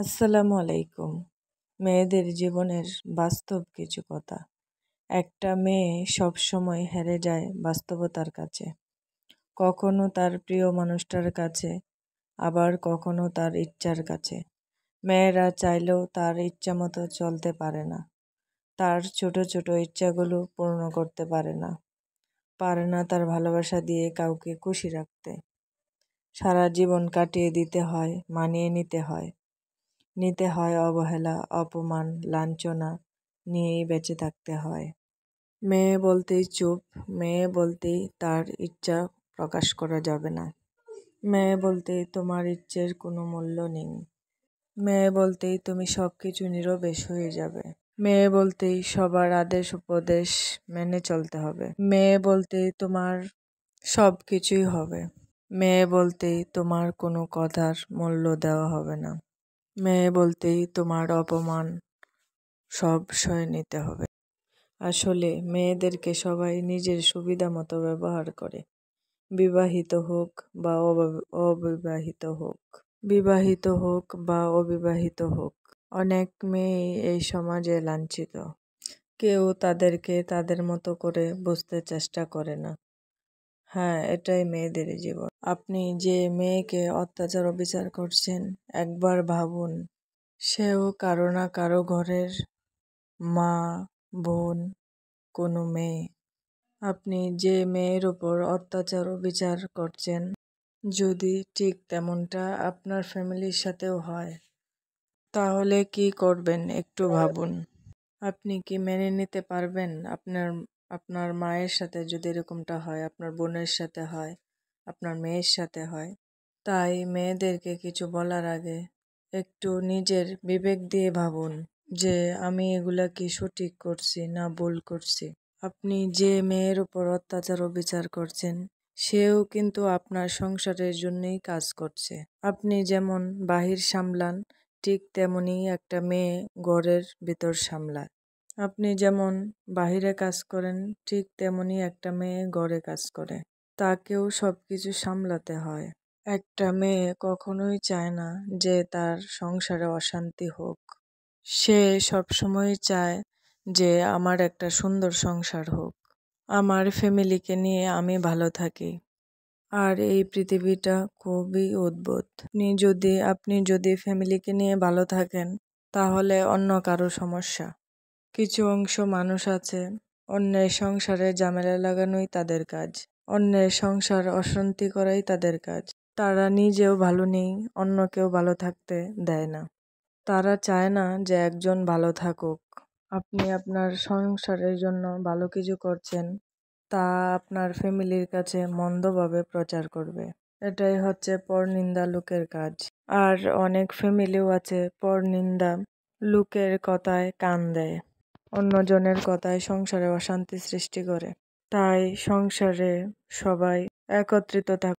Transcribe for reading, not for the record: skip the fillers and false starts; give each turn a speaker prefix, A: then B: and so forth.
A: আসসালামু আলাইকুম। মেয়েদের জীবনের বাস্তব কিছু কথা। একটা মেয়ে সবসময় হেরে যায় বাস্তবতার কাছে। কখনো তার প্রিয় মানুষটার কাছে, আবার কখনো তার ইচ্ছার কাছে। মেয়েরা চাইলেও তার ইচ্ছা মতো চলতে পারে না। তার ছোট ছোট ইচ্ছাগুলো পূর্ণ করতে পারে না। পারে না তার ভালোবাসা দিয়ে কাউকে খুশি রাখতে। সারা জীবন কাটিয়ে দিতে হয়, মানিয়ে নিতে হয় অবহেলা, অপমান, লাঞ্ছনা নিয়েই বেঁচে থাকতে হয়। মেয়ে বলতেই চুপ, মেয়ে বলতেই তার ইচ্ছা প্রকাশ করা যাবে না। মেয়ে বলতেই তোমার ইচ্ছের কোনো মূল্য নেই। মেয়ে বলতেই তুমি সবকিছু নীরবে সয়ে যাবে। মেয়ে বলতেই সবার আদেশ উপদেশ মেনে চলতে হবে। মেয়ে বলতেই তোমার সব কিছুই হবে। মেয়ে বলতেই তোমার কোনো কথার মূল্য দেওয়া হবে না। মেয়ে বলতেই তোমার অপমান সব সয়ে নিতে হবে। আসলে মেয়েদেরকে সবাই নিজের সুবিধা মতো ব্যবহার করে, বিবাহিত হোক বা অবিবাহিত হোক। বিবাহিত হোক বা অবিবাহিত হোক, অনেক মেয়ে এই সমাজে লাঞ্ছিত। কেউ তাদেরকে তাদের মতো করে বুঝতে চেষ্টা করে না। হ্যাঁ, এটাই মেয়েদের জীবন। আপনি যে মেয়েকে অত্যাচার অবিচার করছেন, একবার ভাবুন, সেও কারো না কারো ঘরের মা, বোন, কোনো মেয়ে। আপনি যে মেয়ের উপর অত্যাচার অবিচার করছেন, যদি ঠিক তেমনটা আপনার ফ্যামিলির সাথেও হয়, তাহলে কি করবেন একটু ভাবুন। আপনি কি মেনে নিতে পারবেন আপনার মায়ের সাথে যদি এরকমটা হয়, আপনার বোনের সাথে হয়, আপনার মেয়ের সাথে হয়? তাই মেয়েদেরকে কিছু বলার আগে একটু নিজের বিবেক দিয়ে ভাবুন যে আমি এগুলা কি সঠিক করছি না ভুল করছি। আপনি যে মেয়ের উপর অত্যাচার অবিচার করছেন, সেও কিন্তু আপনার সংসারের জন্যই কাজ করছে। আপনি যেমন বাহির সামলান, ঠিক তেমনি একটা মেয়ে ঘরের ভিতর সামলায়। আপনি যেমন বাহিরে কাজ করেন, ঠিক তেমনি একটা মেয়ে ঘরে কাজ করে। তাকেও সবকিছু সামলাতে হয়। একটা মেয়ে কখনোই চায় না যে তার সংসারে অশান্তি হোক। সে সবসময় চায় যে আমার একটা সুন্দর সংসার হোক, আমার ফ্যামিলিকে নিয়ে আমি ভালো থাকি। আর এই পৃথিবীটা খুবই অদ্ভুত। আপনি যদি ফ্যামিলিকে নিয়ে ভালো থাকেন, তাহলে অন্য কারো সমস্যা। কিছু অংশ মানুষ আছে, অন্যের সংসারে ঝামেলা লাগানোই তাদের কাজ, অন্যের সংসার অশান্তি করাই তাদের কাজ। তারা নিজেও ভালো নেই, অন্যকেও ভালো থাকতে দেয় না। তারা চায় না যে একজন ভালো থাকুক। আপনি আপনার সংসারের জন্য ভালো কিছু করছেন, তা আপনার ফ্যামিলির কাছে মন্দভাবে প্রচার করবে। এটাই হচ্ছে পরনিন্দা লোকের কাজ। আর অনেক ফ্যামিলিও আছে পরনিন্দা লোকের কথায় কান দেয়, অন্যজনের কথায় সংসারে অশান্তি সৃষ্টি করে। তাই সংসারে সবাই একত্রিত থাকুন।